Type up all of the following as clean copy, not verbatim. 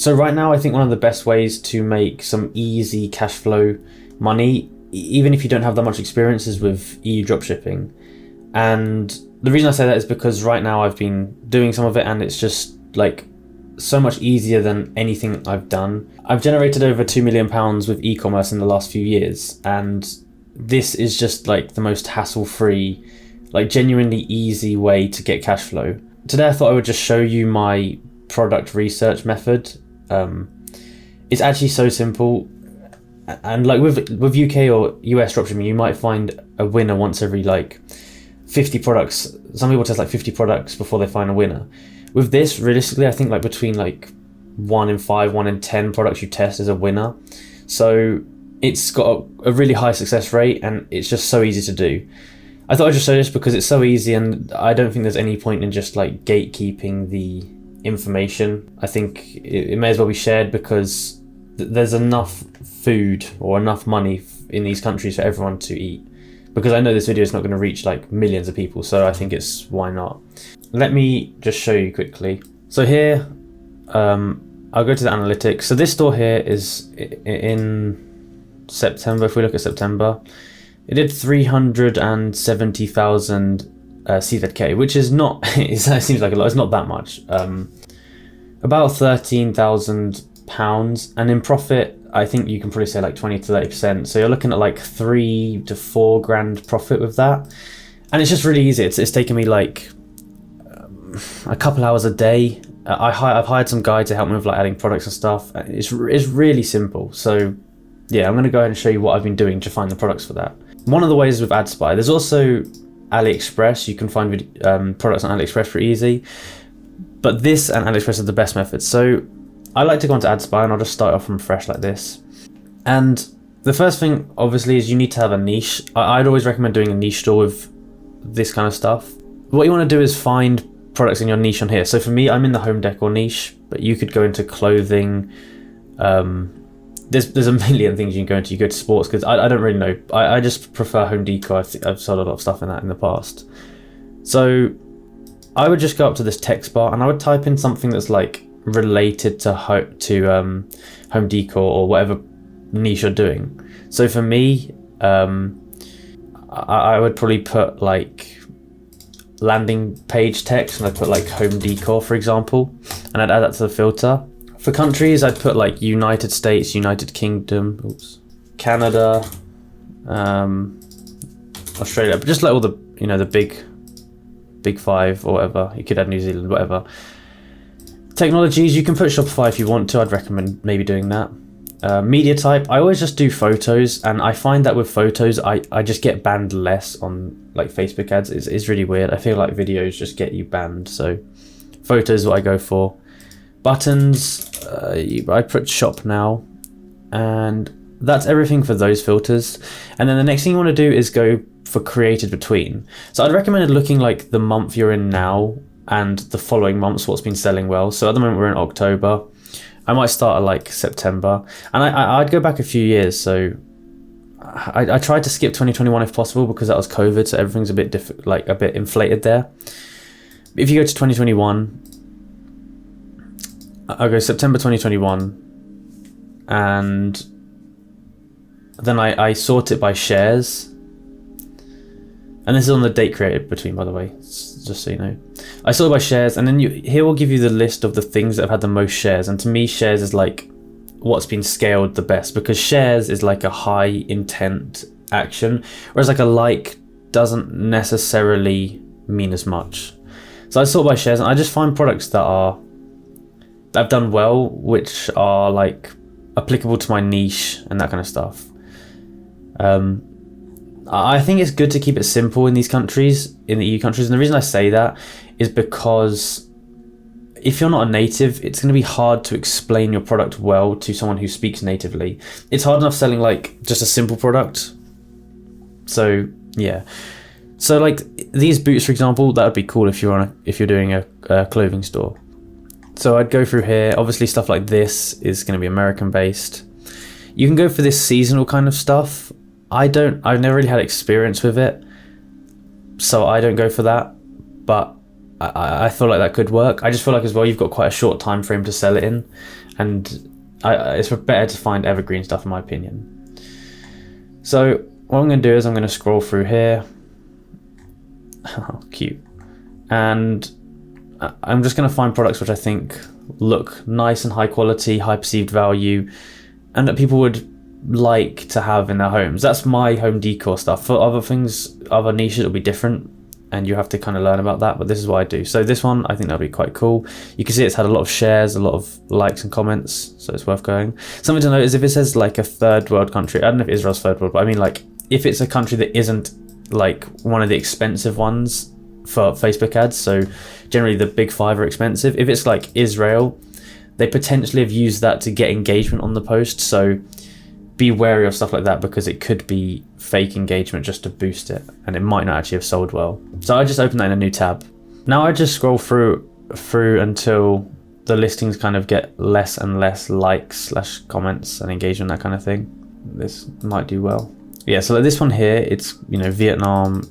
So right now, I think one of the best ways to make some easy cash flow money, even if you don't have that much experience, is with EU dropshipping. And the reason I say that is because right now I've been doing some of it, and it's just like so much easier than anything I've done. I've generated over £2 million with e-commerce in the last few years, and this is just like the most hassle-free, like genuinely easy way to get cash flow. Today I thought I would just show you my product research method. It's actually so simple, and like with UK or US dropshipping, you might find a winner once every like 50 products. Some people test like 50 products before they find a winner. With this, realistically, I think like between like 1 in 5, 1 in 10 products you test is a winner. So it's got a really high success rate, and it's just so easy to do. I thought I'd just show this because it's so easy, and I don't think there's any point in just like gatekeeping the information. I think it may as well be shared, because there's enough food or enough money in these countries for everyone to eat. Because I know this video is not going to reach like millions of people, so I think it's why not. Let me just show you quickly. So here, I'll go to the analytics. So this store here is in September. If we look at September, it did 370,000 CZK, which is not, it seems like a lot, it's not that much. About £13,000, and in profit, I think you can probably say like 20 to 30%. So you're looking at like 3 to 4 grand profit with that. And it's just really easy. It's taken me like a couple hours a day. I've hired some guy to help me with like adding products and stuff. It's really simple. So yeah, I'm going to go ahead and show you what I've been doing to find the products for that. One of the ways is with AdSpy. There's also AliExpress. You can find products on AliExpress pretty easy. But this and AliExpress are the best methods. So I like to go onto AdSpy, and I'll just start off from fresh like this. And the first thing, obviously, is you need to have a niche. I'd always recommend doing a niche store with this kind of stuff. What you want to do is find products in your niche on here. So for me, I'm in the home decor niche, but you could go into clothing. There's a million things you can go into. You go to sports goods. I don't really know. I just prefer home decor. I've sold a lot of stuff in that in the past. So I would just go up to this text bar, and I would type in something that's like related to home decor or whatever niche you're doing. So for me, I would probably put like landing page text, and I'd put like home decor, for example, and I'd add that to the filter. For countries, I'd put like United States, United Kingdom, Canada, Australia, but just like all the, you know, the big 5 or whatever. You could add New Zealand, whatever. Technologies, you can put Shopify if you want to. I'd recommend maybe doing that. Media type, I always just do photos, and I find that with photos, I just get banned less on like Facebook ads. It's really weird. I feel like videos just get you banned, so photos is what I go for. Buttons, I put shop now, and that's everything for those filters. And then the next thing you want to do is go for created between. So I'd recommend looking like the month you're in now and the following months, what's been selling well. So at the moment we're in October. I might start at like September, and I'd go back a few years. So I tried to skip 2021 if possible, because that was COVID, so everything's a bit a bit inflated there. If you go to 2021, I'll go September 2021, and then I sort it by shares. And this is on the date created between, by the way, just so you know. I sort it by shares, and then here will give you the list of the things that have had the most shares. And to me, shares is like what's been scaled the best, because shares is like a high intent action, whereas like a like doesn't necessarily mean as much. So I sort by shares, and I just find products that have done well, which are like applicable to my niche and that kind of stuff. I think it's good to keep it simple in these countries, in the EU countries. And the reason I say that is because if you're not a native, it's going to be hard to explain your product well to someone who speaks natively. It's hard enough selling like just a simple product. So yeah. So like these boots, for example, that would be cool if you're doing a clothing store. So I'd go through here. Obviously stuff like this is going to be American based. You can go for this seasonal kind of stuff. I've never really had experience with it, so I don't go for that. But I feel like that could work. I just feel like as well you've got quite a short time frame to sell it in, and it's better to find evergreen stuff in my opinion. So what I'm going to do is I'm going to scroll through here. Oh, cute. And I'm just going to find products which I think look nice and high quality, high perceived value, and that people would like to have in their homes. That's my home decor stuff. For other things, other niches, it'll be different, and you have to kind of learn about that, but this is what I do. So this one, I think that'll be quite cool. You can see it's had a lot of shares, a lot of likes and comments, so it's worth going. Something to note is if it says like a third world country, I don't know if Israel's third world, but I mean like if it's a country that isn't like one of the expensive ones for Facebook ads, so generally the big five are expensive. If it's like Israel, they potentially have used that to get engagement on the post, so be wary of stuff like that because it could be fake engagement just to boost it, and it might not actually have sold well. So I just opened that in a new tab. Now I just scroll through until the listings kind of get less and less likes / comments and engagement, that kind of thing. This might do well. Yeah, so like this one here, it's, you know, Vietnam,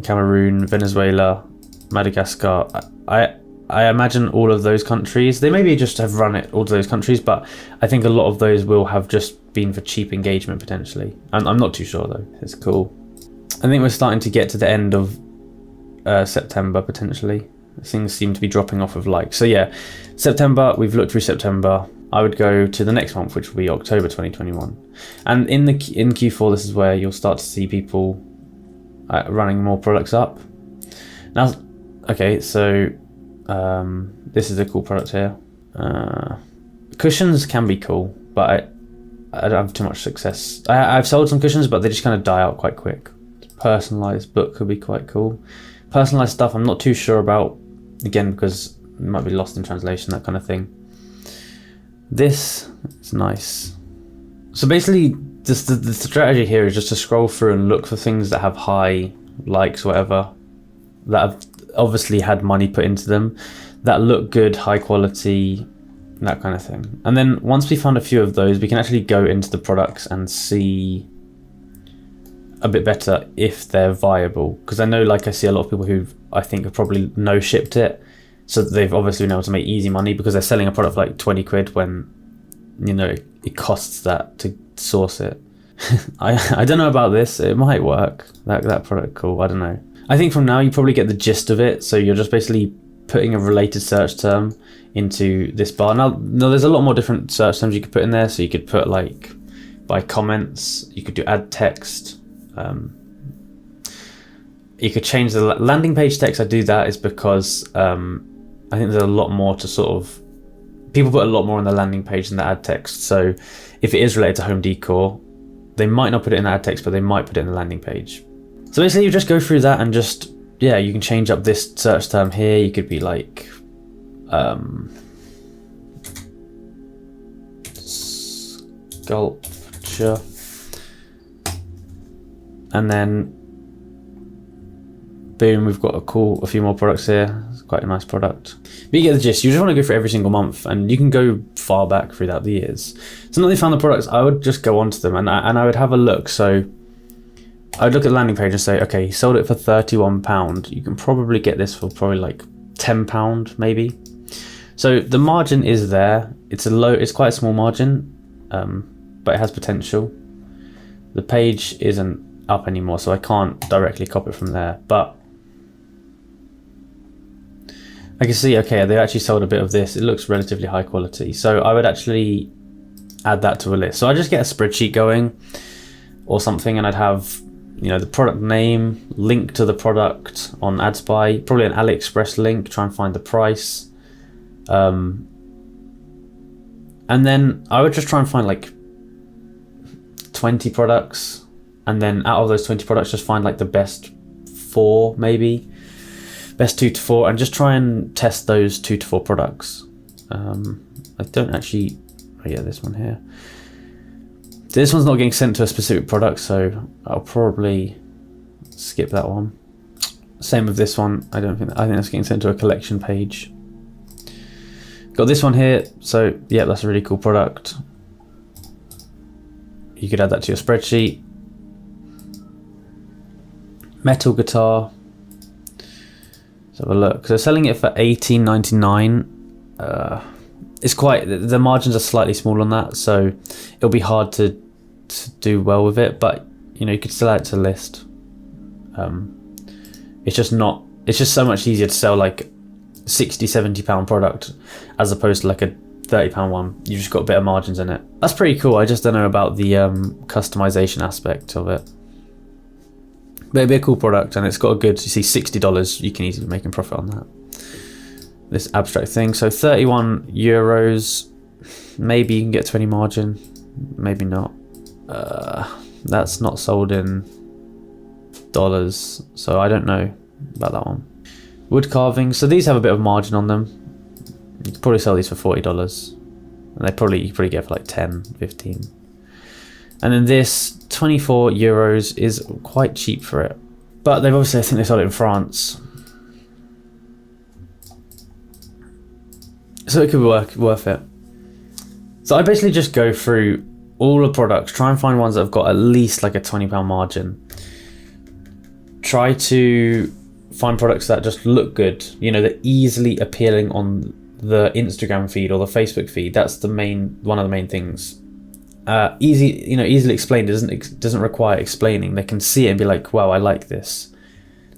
Cameroon, Venezuela, Madagascar. I imagine all of those countries, they maybe just have run it all to those countries, but I think a lot of those will have just been for cheap engagement potentially. I'm not too sure though. It's cool. I think we're starting to get to the end of September potentially. Things seem to be dropping off of likes. So yeah, September, we've looked through September. I would go to the next month, which will be October 2021. And in Q4, this is where you'll start to see people running more products up. Now, okay, so this is a cool product here. Cushions can be cool, but I don't have too much success. I've sold some cushions, but they just kind of die out quite quick. Personalized book could be quite cool. Personalized stuff I'm not too sure about, again, because it might be lost in translation, that kind of thing. This is nice. So basically, just the strategy here is just to scroll through and look for things that have high likes, whatever, that have obviously had money put into them, that look good, high quality, that kind of thing. And then once we found a few of those, we can actually go into the products and see a bit better if they're viable. Because I know, like, I see a lot of people who I think have probably no shipped it, so they've obviously been able to make easy money because they're selling a product for like 20 quid when, you know, it costs that to source it. I don't know about this. It might work. That product, cool. I don't know. I think from now you probably get the gist of it. So you're just basically putting a related search term into this bar. Now there's a lot more different search terms you could put in there. So you could put like by comments. You could do add text. You could change the landing page text. I do that is because I think there's a lot more to sort of, people put a lot more on the landing page than the ad text. So if it is related to home decor, they might not put it in the ad text, but they might put it in the landing page. So basically you just go through that and just, yeah, you can change up this search term here. You could be like, sculpture. And then boom, we've got a few more products here. It's quite a nice product. But you get the gist. You just want to go for every single month, and you can go far back throughout the years. So now they found the products, I would just go onto them and I would have a look. So I would look at the landing page and say, okay, he sold it for £31. You can probably get this for probably like £10 maybe. So the margin is there. It's quite a small margin, but it has potential. The page isn't up anymore, so I can't directly copy it from there, but I can see, okay, they actually sold a bit of this. It looks relatively high quality. So I would actually add that to a list. So I just get a spreadsheet going or something, and I'd have, you know, the product name, link to the product on AdSpy, probably an AliExpress link, try and find the price. And then I would just try and find like 20 products. And then out of those 20 products, just find like the best 4 maybe. Best 2 to 4, and just try and test those 2 to 4 products. I don't actually, oh yeah, this one here. This one's not getting sent to a specific product, so I'll probably skip that one. Same with this one. I think that's getting sent to a collection page. Got this one here, so yeah, that's a really cool product. You could add that to your spreadsheet. Metal guitar. Let's have a look. So selling it for $18.99. It's quite, the margins are slightly small on that, so it'll be hard to do well with it. But you know, you could still add it to the list. It's just so much easier to sell like £60-70 product as opposed to like a £30 one. You've just got better margins in it. That's pretty cool. I just don't know about the customization aspect of it. But it'd be a cool product, and it's got a good, you see, $60, you can easily make a profit on that. This abstract thing, so €31, maybe you can get 20 margin, maybe not. That's not sold in dollars, so I don't know about that one. Wood carving, so these have a bit of margin on them. You could probably sell these for $40, and you probably get for like 10, 15. And then this €24 is quite cheap for it, but they've obviously, I think they sold it in France, so it could be worth it. So I basically just go through all the products, try and find ones that have got at least like a £20 margin. Try to find products that just look good, you know, they're easily appealing on the Instagram feed or the Facebook feed. That's one of the main things. Easily explained. Doesn't require explaining. They can see it and be like, wow, I like this.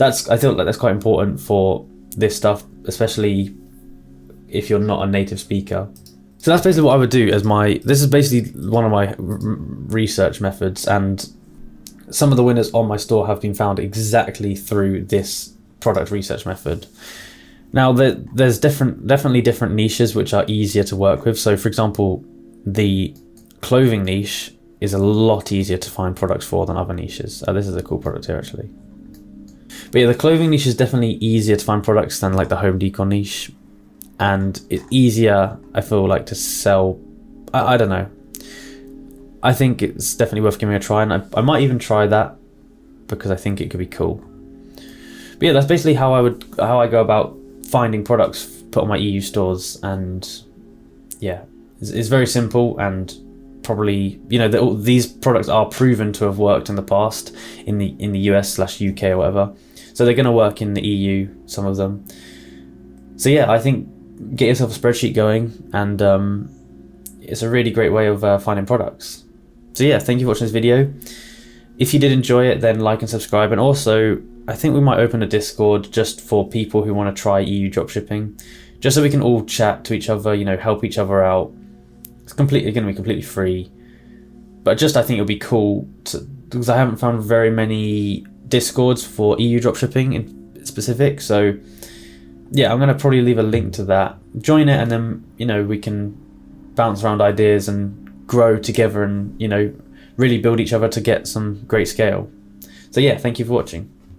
I feel like that's quite important for this stuff, especially if you're not a native speaker. So that's basically what I would do this is basically one of my research methods, and some of the winners on my store have been found exactly through this product research method. Now there's definitely different niches which are easier to work with. So for example, the clothing niche is a lot easier to find products for than other niches. This is a cool product here actually. But yeah, the clothing niche is definitely easier to find products than like the home decor niche, and it's easier, I feel like, to sell. I don't know. I think it's definitely worth giving it a try, and I might even try that because I think it could be cool. But yeah, that's basically how I go about finding products put on my EU stores, and yeah, it's very simple, and probably, you know, these products are proven to have worked in the past in the US/UK or whatever, so they're going to work in the EU, some of them. So yeah, I think get yourself a spreadsheet going, and it's a really great way of finding products. So yeah, thank you for watching this video. If you did enjoy it, then like and subscribe, and also I think we might open a Discord just for people who want to try EU dropshipping, just so we can all chat to each other, you know, help each other out. It's going to be completely free, but just I think it'll be cool because I haven't found very many Discords for EU dropshipping in specific. So yeah, I'm going to probably leave a link to that. Join it, and then, you know, we can bounce around ideas and grow together, and, you know, really build each other to get some great scale. So yeah, thank you for watching.